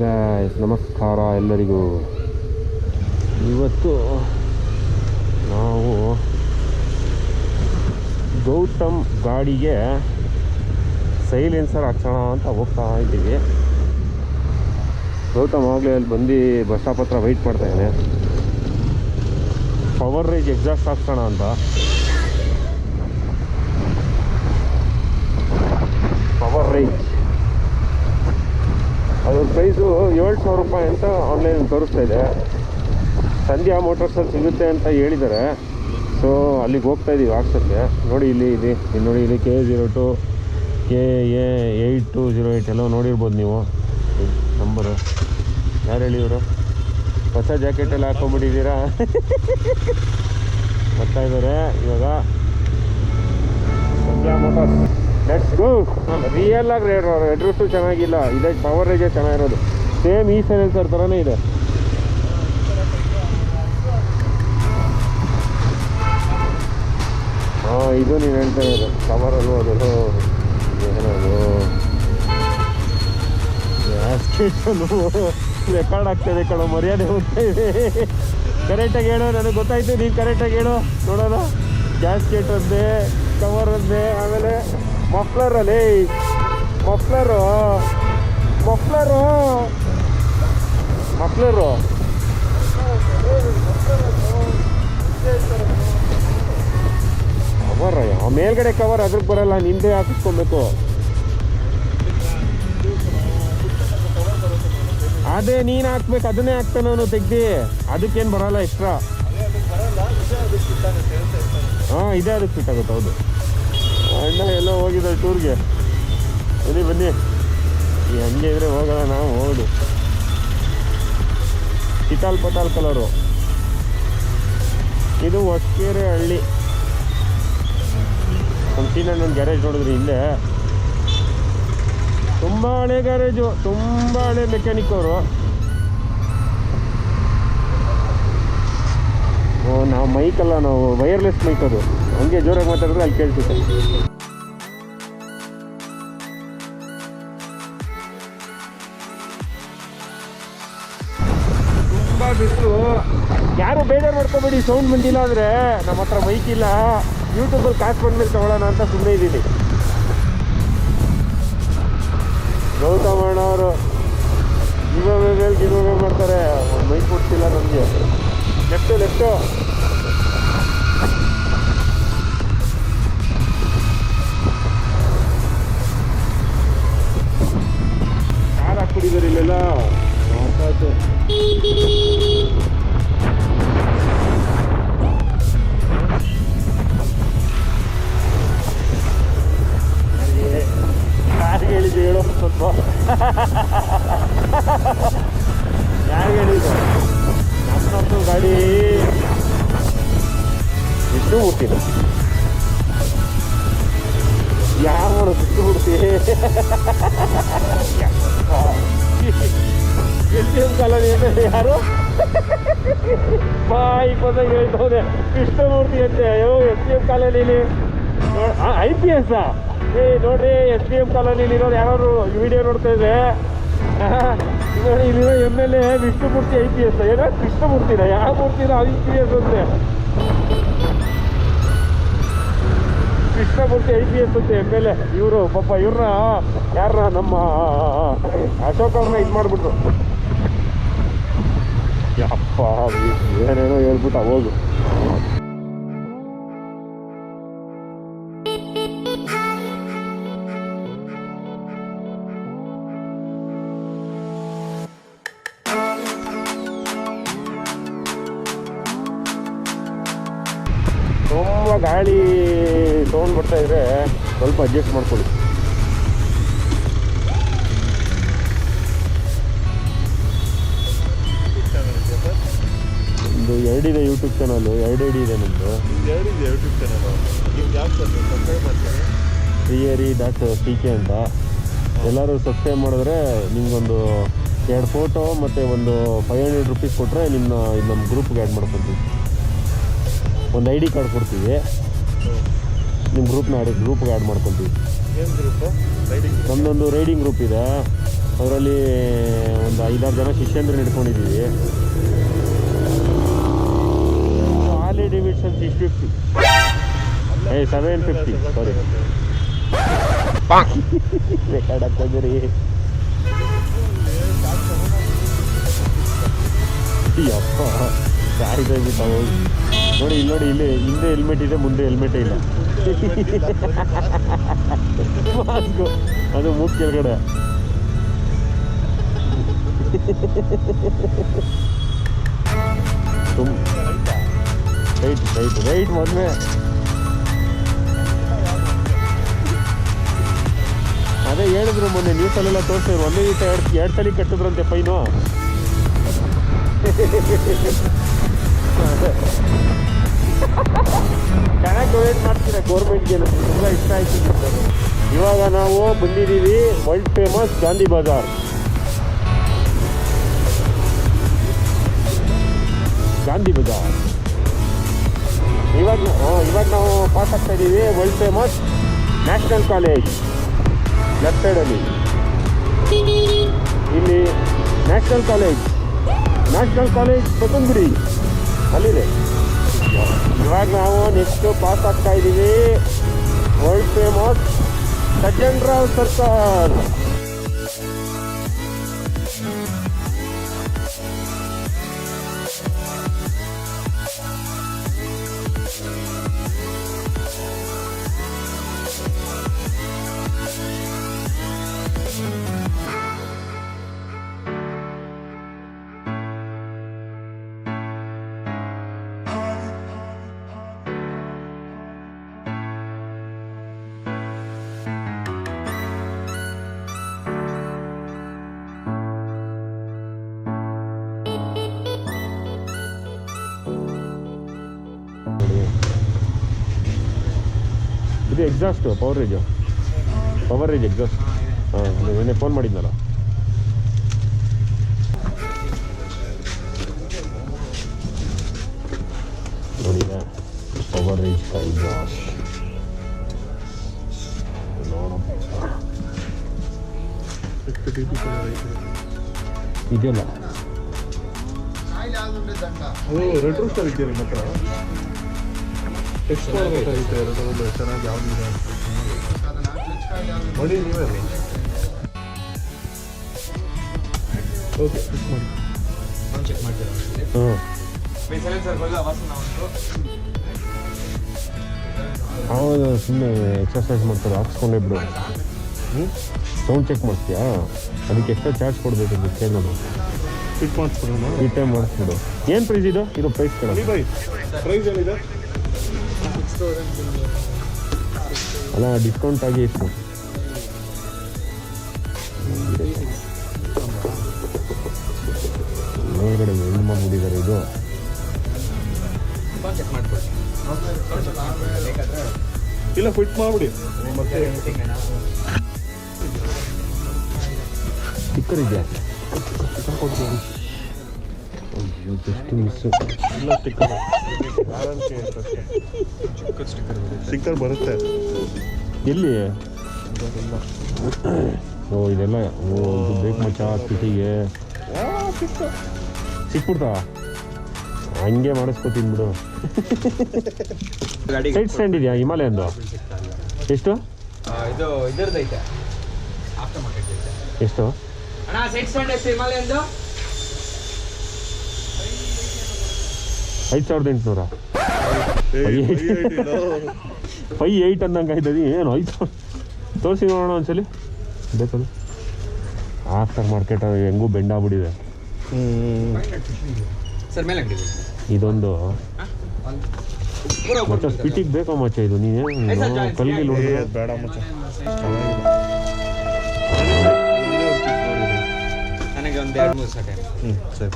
Guys ನಮಸ್ಕಾರ ಎಲ್ಲರಿಗೂ. ಇವತ್ತು ನಾವು ಗೌತಮ್ ಗಾಡಿಗೆ ಸೈಲೆನ್ಸರ್ ಹಾಕ್ಸೋಣ ಅಂತ ಹೋಗ್ತಾ ಇದ್ದೀವಿ. ಗೌತಮ್ ಆಗಲೇ ಅಲ್ಲಿ ಬಂದು ಬಸ್ ಸ್ಟಾಪ್ ಹತ್ರ ವೆಯ್ಟ್ ಮಾಡ್ತಾಯಿದ್ದಾನೆ. PoweRage ಎಕ್ಸಾಸ್ಟ್ ಹಾಕ್ಸೋಣ ಅಂತ. PoweRage ಅದ್ರ ಪ್ರೈಸು 7,000 ರೂಪಾಯಿ ಅಂತ ಆನ್ಲೈನ್ ತೋರಿಸ್ತಾ ಇದೆ. ಸಂಧ್ಯಾ ಮೋಟರ್ಸಲ್ಲಿ ಸಿಗುತ್ತೆ ಅಂತ ಹೇಳಿದ್ದಾರೆ. ಸೊ ಅಲ್ಲಿಗೆ ಹೋಗ್ತಾ ಇದ್ದೀವಿ ಹಾಕ್ಸೋಕ್ಕೆ. ನೋಡಿ ಇಲ್ಲಿ ಇದೆ, ನೋಡಿ ಇಲ್ಲಿ K02 KA8208 ಎಲ್ಲ ನೋಡಿರ್ಬೋದು ನೀವು ನಂಬರು. ಯಾರು ಹೇಳಿ ಇವರು? ಹೊಸ ಜಾಕೆಟೆಲ್ಲ ಹಾಕೊಂಡ್ಬಿಟ್ಟಿದ್ದೀರಾ ಬರ್ತಾ ಇದ್ದಾರೆ ಇವಾಗ. ಸಂಧ್ಯಾ ಮೋಟರ್ಸ್ ಲೆಟ್ಸ್ ಗೋ. ರಿಯಲ್ ಆಗಿ ಅಡ್ರೆಸ್ಸು ಚೆನ್ನಾಗಿಲ್ಲ, ಇದೇ PoweRage ಚೆನ್ನಾಗಿರೋದು. ಸೇಮ್ ಈ ಸೈಲೆನ್ಸರ್ ಥರನೇ ಇದೆ. ಹಾಂ, ಇದು ನೀನು ಹೇಳ್ತಾ ಇರೋದು ಕವರಲ್ಲೂ ಅದು ಏನದು ರೆಕಾರ್ಡ್ ಆಗ್ತಾಯಿದೆ ಕಣೋ, ಮರ್ಯಾದೆ ಹೋಗ್ತಾ ಇದೆ. ಕರೆಕ್ಟಾಗಿ ಹೇಳೋ, ನನಗೆ ಗೊತ್ತಾಯ್ತು, ನೀನು ಕರೆಕ್ಟಾಗಿ ಹೇಳೋ ನೋಡೋಣ. ಗ್ಯಾಸ್ಕೆಟ್ ಅಂದೆ, ಕವರ್ ಅಂದೆ, ಆಮೇಲೆ ಮಫ್ಲರಲ್ಲಿ ಮಫ್ಲರು ಕವರ್ ಮೇಲ್ಗಡೆ ಕವರ್ ಅದ್ರಿಗೆ ಬರಲ್ಲ, ನಿಂದೆ ಹಾಕಿಸ್ಕೊಬೇಕು. ಅದೇ ನೀನು ಹಾಕ್ಬೇಕು, ಅದನ್ನೇ ಹಾಕ್ತಾನೆ ಅವನು ತೆಗ್ದು. ಅದಕ್ಕೇನು ಬರಲ್ಲ ಎಕ್ಸ್ಟ್ರಾ. ಹಾಂ, ಇದೇ ಅದಕ್ಕೆ ಫಿಟ್ ಆಗುತ್ತೆ. ಹೌದು, ಅಣ್ಣ ಎಲ್ಲೋ ಹೋಗಿದ್ದಾರೆ ಟೂರ್ಗೆ. ಬನ್ನಿ ಈ ಹಂಗೆ ಇದ್ರೆ ಹೋಗೋಣ ನಾವು. ಹೌದು, ಕಿಟಾಲ್ ಪಟಾಲ್ ಕಲರು. ಇದು ಹೊಸಕೆರೆ ಹಳ್ಳಿ. ನಮ್ಮ ಸೀನಣ್ಣನ ಗ್ಯಾರೇಜ್ ನೋಡಿದ್ರಿ ಇಲ್ಲೇ. ತುಂಬ ಹಳೆ ಗ್ಯಾರೇಜು, ತುಂಬ ಹಳೆ ಮೆಕ್ಯಾನಿಕ್ ಅವರು. ನಾವು ಮೈಕಲ್ಲ, ನಾವು ವೈರ್ಲೆಸ್ ಮೈಕ್. ಅದು ಹಂಗೆ ಜೋರಾಗಿ ಮಾತಾಡಿದ್ರೆ ಅಲ್ಲಿ ಕೇಳಿಸುತ್ತೆ. ತುಂಬ ಬಿಸಿಲು. ಯಾರು ಬೇಜಾರು ಮಾಡ್ಕೋಬೇಡಿ, ಸೌಂಡ್ ಬಂದಿಲ್ಲ ಅಂದರೆ ನಮ್ಮ ಹತ್ರ ಮೈಕ್ ಇಲ್ಲ. ಯೂಟ್ಯೂಬಲ್ಲಿ ಕಾಸು ಬಂದ್ಮೇಲೆ ತಗೊಳ್ಳೋಣ ಅಂತ ಸುಮ್ಮನೆ ಇದ್ದೀನಿ. ಗೌತಮ್ ಅಣ್ಣವರು ಗಿವ್ ಮಾಡ್ತಾರೆ. ಮೈಕ್ ಕೊಡ್ತಿಲ್ಲ ನಮಗೆ. ಲೆಫ್ಟು ಕಾರ್ ಹಾಕ್ಬಿಟ್ಟಿದ್ದಾರೆ ಇಲ್ಲೆಲ್ಲ. ಮಾತಾಡ್ತು ಯಾರಿಗೆ ಹೇಳಿದ್ದೆ ಹೇಳೋ ಸ್ವಲ್ಪ. ಯಾರಿಗೆ ಹೇಳಿದ್ದು? ನಮ್ಮದು ಗಾಡಿ ಇಷ್ಟು ಹುಟ್ಟಿಲ್ಲ. ಯಾರು ಬಿಟ್ಟು ಹುಡ್ತಿ ಎಸ್ ಕಾಲನಿ ಅಂದರೆ ಯಾರು ಬಾಯಿ ಪದ ಹೇಳ್ತವ್ರೆ ಕೃಷ್ಣಮೂರ್ತಿ ಅಂತೆ. ಅಯ್ಯೋ SPM ಕಾಲೋನಿಲಿ IPS ನೋಡ್ರಿ, SPM ಕಾಲೋನಿಲಿ ಇರೋರು ಯಾರು ವಿಡಿಯೋ ನೋಡ್ತಾ ಇದೆ ನೋಡಿ. ಇಲ್ಲಿರೋ MLA ವಿಷ್ಣುಮೂರ್ತಿ IPS. ಏನೋ ಕೃಷ್ಣಮೂರ್ತಿನ ಯಾವ ಮೂರ್ತಿನ IPS ಅಂತೆ. ಕೃಷ್ಣಮೂರ್ತಿ IPS ಅಂತೆ MLA. ಇವರು ಪಾಪ ಇವ್ರನ್ನ ಯಾರನ್ನ ನಮ್ಮ ಅಶೋಕ್ ಅವ್ರನ್ನ ಇದು ಮಾಡಿಬಿಟ್ರು. ಯಪ್ಪ ಏನೇನೋ ಹೇಳ್ಬಿಟ್ಟು ಹೋಗು. ತುಂಬ ಗಾಳಿ ಸೌಂಡ್ ಬರ್ತಾ ಇದ್ರೆ ಸ್ವಲ್ಪ ಅಡ್ಜಸ್ಟ್ ಮಾಡ್ಕೊಳ್ಳಿ. ಒಂದು 2 ಇದೆ ಯೂಟ್ಯೂಬ್ ಚಾನಲು, 2 ಇದೆ ನಮ್ಮದು. ಯೂಟ್ಯೂಬ್ ಚಾನಲು Theory.tk ಅಂತ. ಎಲ್ಲರೂ ಸಬ್ಸ್ಕ್ರೈಬ್ ಮಾಡಿದ್ರೆ ನಿಮ್ಗೊಂದು 2 ಫೋಟೋ ಮತ್ತು ಒಂದು 500 ರೂಪೀಸ್ ಕೊಟ್ಟರೆ ನಮ್ಮ ಗ್ರೂಪ್ಗೆ ಆ್ಯಡ್ ಮಾಡ್ಕೊತೀವಿ. ಒಂದು ID ಕಾರ್ಡ್ ಕೊಡ್ತೀವಿ, ನಿಮ್ಮ ಗ್ರೂಪ್ಗೆ ಆ್ಯಡ್ ಮಾಡ್ಕೊತೀವಿ. ನಮ್ಮದೊಂದು ರೈಡಿಂಗ್ ಗ್ರೂಪ್ ಇದೆ. ಅದರಲ್ಲಿ ಒಂದು 5-6 ಜನ ಶಿಷ್ಯಂದ್ರು ಹಿಡ್ಕೊಂಡಿದ್ದೀವಿ. ಹಾರ್ಲಿ ಡೇವಿಡ್ಸನ್ 650 750 ಸಾರಿ ರೆಕಾರ್ಡ್ ಆಗ್ತದೆ ಅಪ್ಪ ಸಾಯ್ತಾಗ್ಬಿಟ್ಟು ಹೋಗಿ ನೋಡಿ ಇಲ್ಲಿ ನೋಡಿ, ಇಲ್ಲಿ ಹಿಂದೆ ಹೆಲ್ಮೆಟ್ ಇದೆ, ಮುಂದೆ ಹೆಲ್ಮೆಟೇ ಇಲ್ಲ. ಮಾಸ್ಕು ಅದು ಮೂಗ್ ಕೆಳಗಡೆ. ರೈಟ್ ಮೊದಲೇ ಅದೇ ಹೇಳಿದ್ರು ಮೊನ್ನೆ ನ್ಯೂಸಲ್ಲೆಲ್ಲ ತೋರಿಸಿದ್ರು. ಒಂದೇ ದಿವಸ ಎರಡು ಸಲ ಕಟ್ಟಿದ್ರಂತೆ ಫೈನು. ಚೆನ್ನಾಗಿ ಡೊನೇಟ್ ಮಾಡ್ತೀರಾ ಗೌರ್ಮೆಂಟ್ಗೆ, ತುಂಬ ಇಷ್ಟ ಆಯ್ತು. ಇವಾಗ ನಾವು ಬಂದಿದ್ದೀವಿ ವರ್ಲ್ಡ್ ಫೇಮಸ್ ಗಾಂಧಿ ಬಜಾರ್. ಇವಾಗ ನಾವು ಪಾಸ್ ಆಗ್ತಾ ಇದ್ದೀವಿ world famous national college. Left ಸೈಡಲ್ಲಿ ಇಲ್ಲಿ ನ್ಯಾಷನಲ್ ಕಾಲೇಜ್ ಕೊತ್ತಂಗುಡಿ ಅಲ್ಲಿದೆ. ಇವಾಗ ನಾವು ನೆಕ್ಸ್ಟ್ ಪಾಸ್ ಆಗ್ತಾ ಇದ್ದೀವಿ ವರ್ಲ್ಡ್ ಫೇಮಸ್ ಸಜ್ಜನರಾವ್ ಸರ್ಕಲ್. ಇದು ಎಕ್ಸಾಸ್ಟು ಪವರೇಜ್ ಎಕ್ಸಾಸ್ಟ್. ಹಾಂ, ನಿನ್ನೆ ಫೋನ್ ಮಾಡಿದ್ನಲ್ಲ. ನೋಡಿ ಪವರೇಜ್ ಎಕ್ಸಾಸ್ಟ್ ಇದೆಯಲ್ಲ. ರೆಟ್ರೋ ಸ್ಟಾರ್ ಇದೆಯಲ್ಲ ಮಾತ್ರ ಟೆಕ್ಸ್ಟ್ ಮಾಡಬೇಕಾಗಿತ್ತು. ಎರಡು ಚೆನ್ನಾಗಿ ಯಾವ್ದಿದೆ ನೋಡಿ ನೀವೇ. ಓಕೆ ಫಿಕ್ಸ್ ಮಾಡಿ ಚೆಕ್ ಮಾಡ್ತೀರಾ? ಹೌದು, ಸುಮ್ಮನೆ ಎಕ್ಸರ್ಸೈಸ್ ಮಾಡ್ತಾರೆ, ಹಾಕ್ಸ್ಕೊಂಡೇ ಬಿಡು. ಸೌಂಡ್ ಚೆಕ್ ಮಾಡ್ತೀಯಾ? ಅದಕ್ಕೆ ಎಕ್ಸ್ಟ್ರಾ ಚಾರ್ಜ್ ಕೊಡಬೇಕು. ಏನದು ಫಿಟ್ ಮಾಡಿಸ್ಬಿಡೋಣ. ಫಿಟ್ಟೇ ಮಾಡಿಸ್ಬಿಡು. ಏನು ಪ್ರೈಸ್ ಇದು? ಪ್ರೈಸ್ ಕಡೆ ಪ್ರೈಸ್ ಏನಿದೆ? ಅಲ್ಲ, ಡಿಸ್ಕೌಂಟ್ ಆಗಿ ಎಷ್ಟು? ಮೇಲ್ಗಡೆ ಎಂಡ್ ಮಾಡಿಬಿಟ್ಟಿದ್ದಾರೆ. ಇದು ಇಲ್ಲ, ಫಿಟ್ ಮಾಡಿಬಿಡಿ. ಮತ್ತೆ ಸ್ಟಿಕ್ಕರ್ ಇದೆಯಾ? ಸ್ಟಿಕ್ಕರ್ ಕೊಡ್ತೀವಿ. ಅಯ್ಯೋ, ಜಸ್ಟ್ ಮಿಸ್ಸು. ಇಲ್ಲ, ಸ್ಟಿಕ್ಕರ್ ಸ್ಟಿಕ್ಕರ್ ಬರುತ್ತೆ. ಎಲ್ಲಿ? ಓ, ಇದೆಲ್ಲ ಇದು ಬೇಕು ಮಚ್ಚ ಪಿಟಿಗೆ. ಸಿಕ್ಬಿಡ್ತಾವ? ಹಂಗೆ ಮಾಡಿಸ್ಕೊತೀನಿ ಬಿಡು. ಸೈಡ್ ಸ್ಟ್ಯಾಂಡ್ ಇದೆಯಾ ಹಿಮಾಲಯನ್ದು? ಎಷ್ಟು? ಇದು ಇದರದೈತೆ, ಆಫ್ಟರ್ ಮಾರ್ಕೆಟ್ ಐತೆ. ಎಷ್ಟು ಅಣ್ಣ ಸೈಡ್ ಸ್ಟ್ಯಾಂಡ್ ಎಷ್ಟು ಹಿಮಾಲಯನ್ದು? 5800. 58 ಅಂದಂಗೆ ಆಯ್ತದೆ. ಏನು 5000 ತೋರಿಸಿ ನೋಡೋಣ ಒಂದ್ಸಲಿ. ಬೇಕಲ್ಲ, ಆಫ್ಟರ್ ಮಾರ್ಕೆಟ್ ಹೆಂಗೂ ಬೆಂಡಾಗ್ಬಿಟ್ಟಿದೆ. ಸರ್ ಮೇಲೆ ಅಂಗಡಿ ಇದೊಂದು ಮಚ್ಚ ಸ್ಪಿಟಿಗೆ ಬೇಕೋ ಮಚ್ಚ ಇದು. ನೀನು ಕಲ್ಲಿಗೆ ನೋಡಿದ್ರೆ ಬೇಡ ಮಚ್ಚ. ನನಗೆ ಒಂದು 2-3 ಸೆಕೆಂಡ್. ಸರಿ.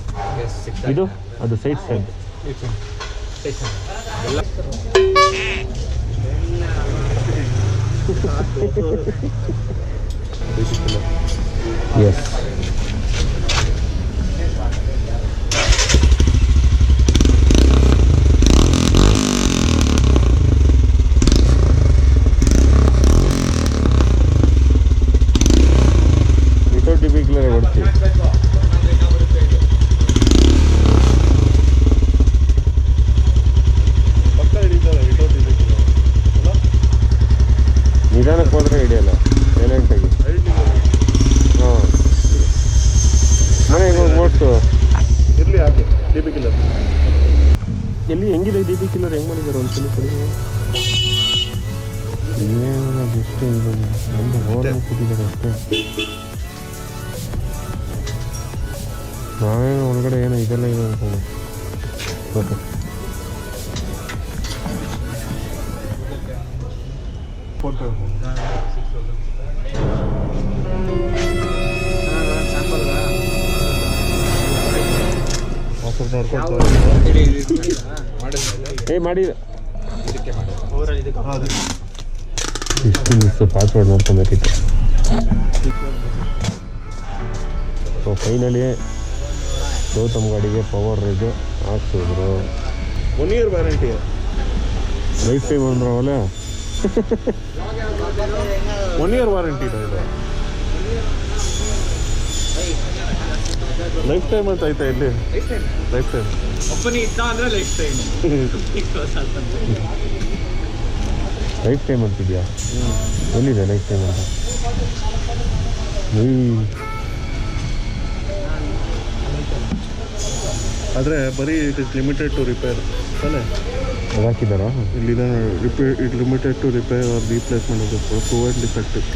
ಇದು ಅದು side stand. Yes, without typical ನಿಧಾನಕ್ಕೆ ಹೋದ್ರೆ ಹಿಡಿಯಲ್ಲ ಸೈಲೆಂಟಾಗಿ. ಹಾಂ ಮನೆಗೆ ಹೋಗಿ ಓಡಿಸು. ಇರಲಿ ಹಾಕಿ ಡಿ ಬಿ ಕಿಲ್ಲರ್. ಎಲ್ಲಿ ಹೆಂಗಿದೆ ಡಿ ಬಿ ಕಿಲ್ಲರ್ ಹೆಂಗೆ ಮಾಡಿದ್ದಾರೆ ಒಂದ್ಸಲ ಕೊಡಿ. ಏನದು ಇಷ್ಟೇ ಇದು ಒಂದು ಓವರ್ ಕೊಟ್ಟಿದ್ದಾರೆ ಅಷ್ಟೇ. ನಾವೇನು ಒಳಗಡೆ ಏನೋ ಇದೆಲ್ಲ ಇದೆ ಅನ್ಕೊಂಡು ಓಕೆ. ಫೋಟೋ ಆಫರ್ ನೋಡ್ಕೊಳ್ತಾರೆ. ಏ ಮಾಡಿ ಇದಕ್ಕೆ ಮಾಡಿ ಇಷ್ಟು ಮಿಸ್ ಪಾಸ್ವರ್ಡ್ ನೋಡ್ಕೊಬೇಕಿತ್ತು. ಸೊ ಫೈನಲಿ ಗೌತಮ್ ಗಾಡಿಗೆ PoweRage ಹಾಕ್ಸಿದ್ರು. 1 year ವ್ಯಾರಂಟಿ, ಲೈಫ್ ಟೈಮ್ ಅಂದ್ರವಲ್ಲ. 1 year ವಾರಂಟಿ ಇದೆ ಇದು. ಲೈಫ್ ಟೈಮ್ ಅಂತ ಐತೆ ಇಲ್ಲಿ. ಲೈಫ್ ಟೈಮ್ ಒಬ್ಬನಿಗೆ ಇದ್ದ ಅಂದರೆ ಲೈಫ್ ಟೈಮ್. ಲೈಫ್ ಟೈಮ್ ಅಂತಿದ್ಯಾ? ಎಲ್ಲಿದೆ ಲೈಫ್ ಟೈಮ್ ಅಂತ? ಆದರೆ ಬರೀ it is limited to repair ತಾನೆ ಅದು ಹಾಕಿದ್ದಾರಾ? ಇಲ್ಲಿದೆ repair. It limited to repair or replacement of the proven defective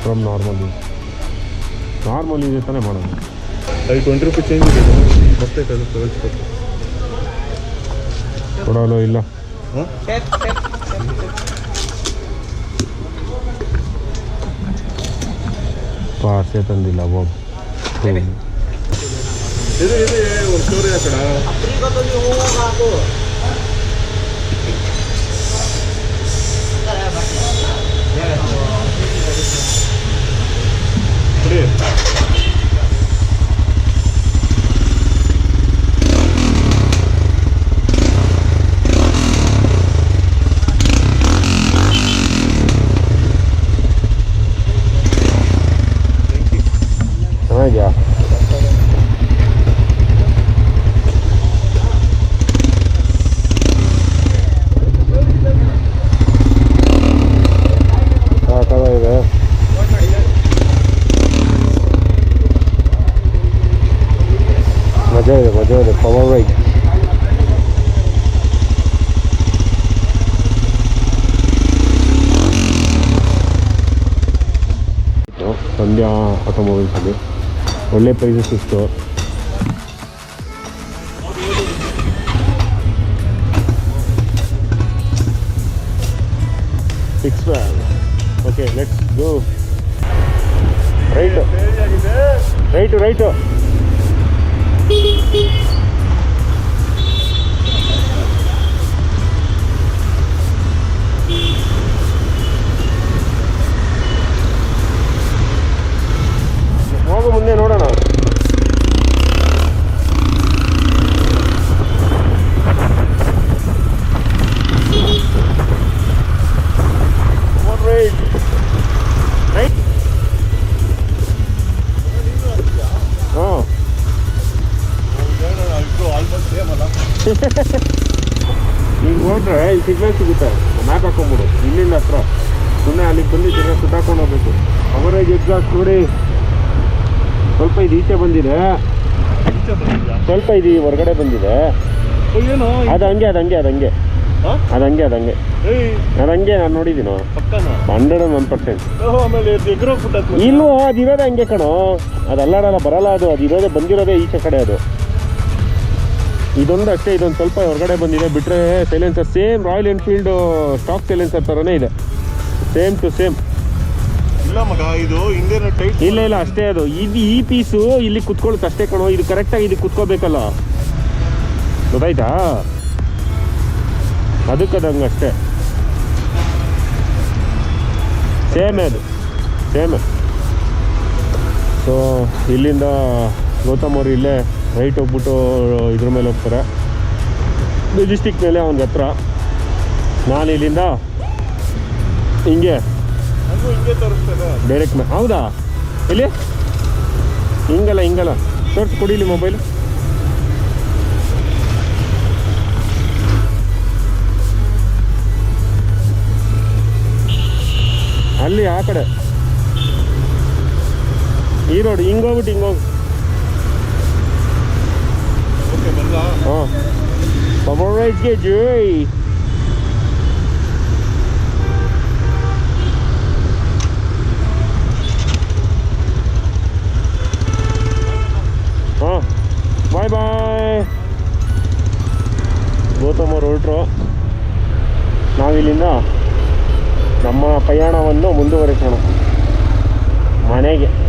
from normal ಇದೆ ತಾನೇ ಮಾಡೋದು. ಅದು 20 ರೂಪಾಯಿ ಚೇಂಜ್ ಇದೆ ಮತ್ತೆ ಕಳಿಸ್ಕೊಟ್ಟು ಕೊಡೋಲ್ಲ ಇಲ್ಲ. ಹಾಂ ಪಾಸೇ ತಂದಿಲ್ಲ ಹೋಗಿ. ಇದು ಒಂದು ಸ್ಟೋರಿ ಹಾಕಡ. ಚೆನ್ನಾಗಿದೆಯಾ? ಸಾಕಾಗಿದೆ. ಮಜಾ ಇದೆ PoweRage. ಸಂಧ್ಯಾ ಆಟೋಮೊಬೈಲ್ಸಲ್ಲಿ ಒಳ್ಳೆ ಪ್ರೈಸಸ್ ಇತ್ತು. Okay let's go. ರೈಟು ಹೋಗು ಮುಂದೆ ನೋಡೋಣ. ರೈಟ್ ಹಾಂ ಈಗ ಹೋದ್ರೆ ಇಲ್ಲಿ ಸಿಗ್ನಲ್ ಸಿಗುತ್ತೆ. ಮ್ಯಾಪ್ ಹಾಕೊಂಡ್ಬಿಡು ಇಲ್ಲಿಂದ ಹತ್ರ. ಸುಮ್ಮನೆ ಅಲ್ಲಿಗೆ ಬಂದು ಜನ ಸುತ್ತಾಕೊಂಡು ಹೋಗ್ಬೇಕು. PoweRage ಎಕ್ಸಾಸ್ಟ್ ನೋಡಿ ಸ್ವಲ್ಪ ಇದು ಈಚೆ ಬಂದಿದೆ, ಸ್ವಲ್ಪ ಇದು ಹೊರಗಡೆ ಬಂದಿದೆ. ಏನು ಅದು ಹಂಗೆ ನಾನು ನೋಡಿದ್ದೀನೋ 101%. ಇಲ್ಲೂ ಅದಿರೋದೇ ಹಂಗೆ ಕಣೋ, ಅದು ಅಲ್ಲಾಡಲ್ಲ ಬರಲ್ಲ. ಅದು ಇರೋದೇ ಬಂದಿರೋದೇ ಈಚೆ ಕಡೆ. ಅದು ಇದೊಂದು ಅಷ್ಟೇ, ಇದೊಂದು ಸ್ವಲ್ಪ ಹೊರಗಡೆ ಬಂದಿದೆ. ಬಿಟ್ಟರೆ silencer same royal Enfield stock silencer ಥರನೇ ಇದೆ, ಸೇಮ್ ಟು ಸೇಮ್. ಇಲ್ಲ ಮಗ, ಇದು ಹಿಂದೆ ಟೈಟ್ ಇಲ್ಲ ಅಷ್ಟೇ. ಅದು ಈ ಪೀಸು ಇಲ್ಲಿ ಕುತ್ಕೊಳ್ಳುತ್ತೆ ಅಷ್ಟೇ ಕಣೋ. ಇದು ಕರೆಕ್ಟಾಗಿ ಇದಕ್ಕೆ ಕುತ್ಕೋಬೇಕಲ್ಲ, ಗೊತ್ತಾಯ್ತಾ? ಅದಕ್ಕದಂಗೆ ಅಷ್ಟೇ, ಸೇಮೇ ಅದು ಸೇಮೇ. ಸೊ ಇಲ್ಲಿಂದ ಗೌತಮ್ ಅವರು ಇಲ್ಲೇ ರೈಟ್ ಹೋಗ್ಬಿಟ್ಟು ಇದ್ರ ಮೇಲೆ ಹೋಗ್ತಾರೆ, ಮೆಜೆಸ್ಟಿಕ್ ಮೇಲೆ ಅವ್ನಿಗೆ ಹತ್ರ. ನಾನು ಇಲ್ಲಿಂದ ಹಿಂಗೆ ತೋರಿಸ್ತದೆ ಡೈರೆಕ್ಟ್ ಹೌದಾ? ಇಲ್ಲಿ ಹಿಂಗಲ್ಲ ತೋರಿಸಿ ಕೊಡಿಲಿ ಮೊಬೈಲ್. ಅಲ್ಲಿ ಆ ಕಡೆ ಈ ರೋಡ್ ಹಿಂಗೋಗ್ಬಿಟ್ಟು ಹಿಂಗೋಗಿ. ಓಕೆ ಬಂದ. ಹಾಂ PoweRageಗೆ ಜೈ. ಹಾಂ ಬಾಯ್ ಬಾಯ್. ಗೌತಮ್ ಅವ್ರು ಹೊರಟ್ರು. ನಾವಿಲ್ಲಿಂದ ನಮ್ಮ ಪ್ರಯಾಣವನ್ನು ಮುಂದುವರಿಸೋಣ ಮನೆಗೆ.